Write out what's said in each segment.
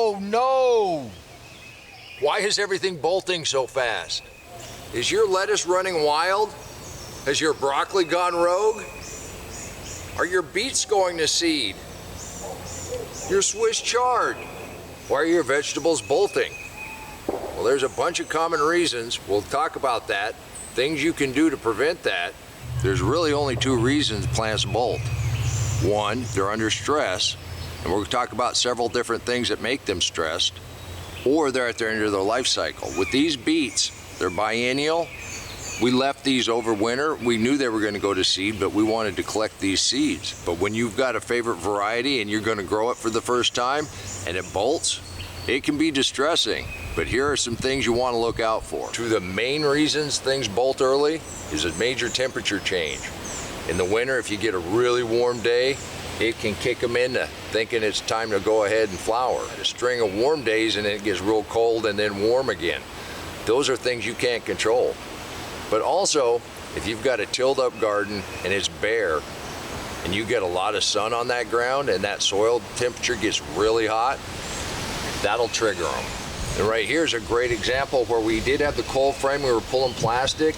Oh no! Why is everything bolting so fast? Is your lettuce running wild? Has your broccoli gone rogue? Are your beets going to seed? Your Swiss chard? Why are your vegetables bolting? Well, there's a bunch of common reasons. We'll talk about that. Things you can do to prevent that. There's really only two reasons plants bolt. One, they're under stress, and we're going to talk about several different things that make them stressed, or they're at the end of their life cycle. With these beets, they're biennial. We left these over winter. We knew they were going to go to seed, but we wanted to collect these seeds. But when you've got a favorite variety and you're going to grow it for the first time and it bolts, it can be distressing. But here are some things you want to look out for. Two of the main reasons things bolt early is a major temperature change. In the winter, if you get a really warm day, it can kick them into thinking it's time to go ahead and flower. A string of warm days and it gets real cold and then warm again. Those are things you can't control. But also, if you've got a tilled up garden and it's bare and you get a lot of sun on that ground and that soil temperature gets really hot, that'll trigger them. And right here's a great example where we did have the cold frame. We were pulling plastic,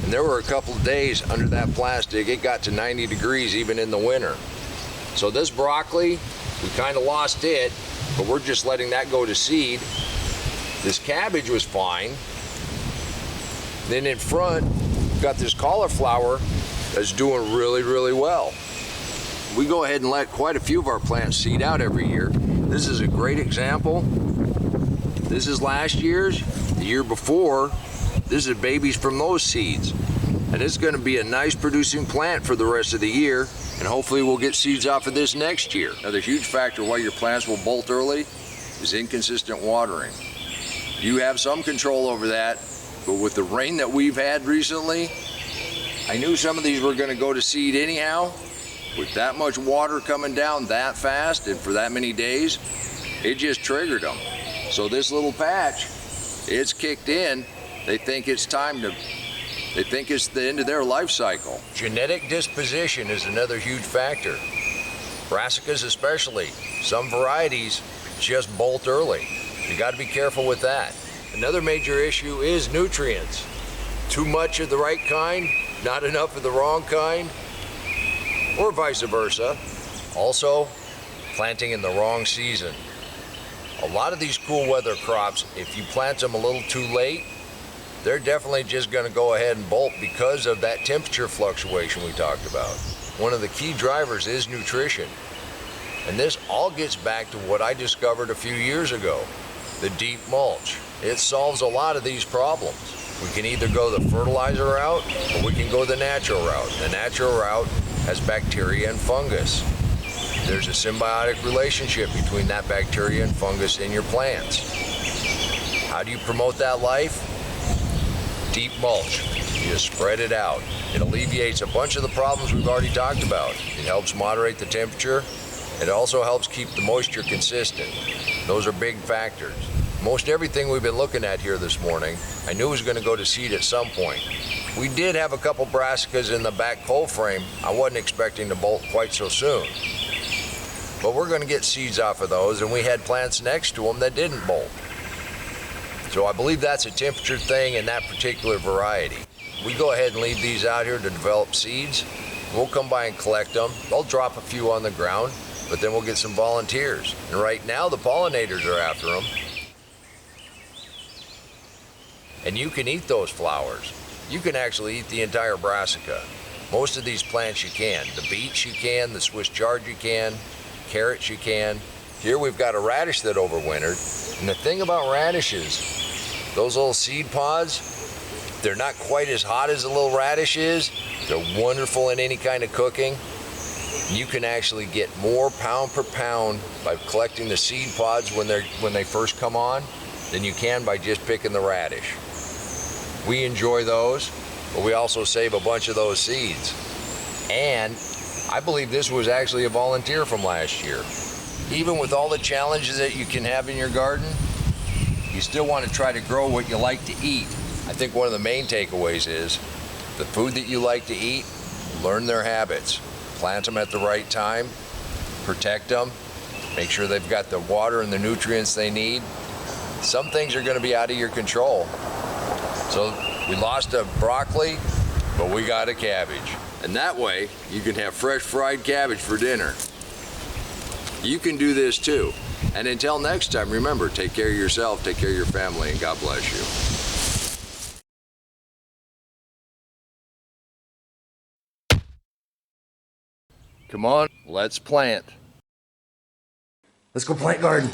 and there were a couple of days under that plastic. It got to 90 degrees even in the winter. So this broccoli, we kind of lost it, but we're just letting that go to seed. This cabbage was fine. Then in front, we've got this cauliflower that's doing really, really well. We go ahead and let quite a few of our plants seed out every year. This is a great example. This is last year's, the year before. This is babies from those seeds. And it's going to be a nice producing plant for the rest of the year, and hopefully we'll get seeds off of this next year. Another huge factor why your plants will bolt early is inconsistent watering. You have some control over that, but with the rain that we've had recently, I knew some of these were going to go to seed anyhow. With that much water coming down that fast and for that many days, it just triggered them. So this little patch, it's kicked in. They think it's they think it's the end of their life cycle. Genetic disposition is another huge factor. Brassicas especially, some varieties just bolt early. You got to be careful with that. Another major issue is nutrients. Too much of the right kind, not enough of the wrong kind, or vice versa. Also, planting in the wrong season. A lot of these cool weather crops, if you plant them a little too late, they're definitely just going to go ahead and bolt because of that temperature fluctuation we talked about. One of the key drivers is nutrition. And this all gets back to what I discovered a few years ago, the deep mulch. It solves a lot of these problems. We can either go the fertilizer route or we can go the natural route. The natural route has bacteria and fungus. There's a symbiotic relationship between that bacteria and fungus in your plants. How do you promote that life? Deep mulch. You just spread it out. It alleviates a bunch of the problems we've already talked about. It helps moderate the temperature. It also helps keep the moisture consistent. Those are big factors. Most everything we've been looking at here this morning, I knew was going to go to seed at some point. We did have a couple brassicas in the back cold frame. I wasn't expecting to bolt quite so soon. But we're going to get seeds off of those, and we had plants next to them that didn't bolt. So I believe that's a temperature thing in that particular variety. We go ahead and leave these out here to develop seeds. We'll come by and collect them. They'll drop a few on the ground, but then we'll get some volunteers. And right now the pollinators are after them. And you can eat those flowers. You can actually eat the entire brassica. Most of these plants you can. The beets you can, the Swiss chard you can, carrots you can. Here we've got a radish that overwintered. And the thing about radishes, those little seed pods, they're not quite as hot as a little radish is. They're wonderful in any kind of cooking. You can actually get more pound per pound by collecting the seed pods when they first come on than you can by just picking the radish. We enjoy those, but we also save a bunch of those seeds. And I believe this was actually a volunteer from last year. Even with all the challenges that you can have in your garden, you still want to try to grow what you like to eat. I think one of the main takeaways is the food that you like to eat, learn their habits, plant them at the right time, protect them, Make sure they've got the water and the nutrients they need. Some things are going to be out of your control. So we lost a broccoli, but we got a cabbage. And that way, you can have fresh fried cabbage for dinner. You can do this too. And until next time, remember, take care of yourself, take care of your family, and God bless you. Come on, let's plant. Let's go plant garden.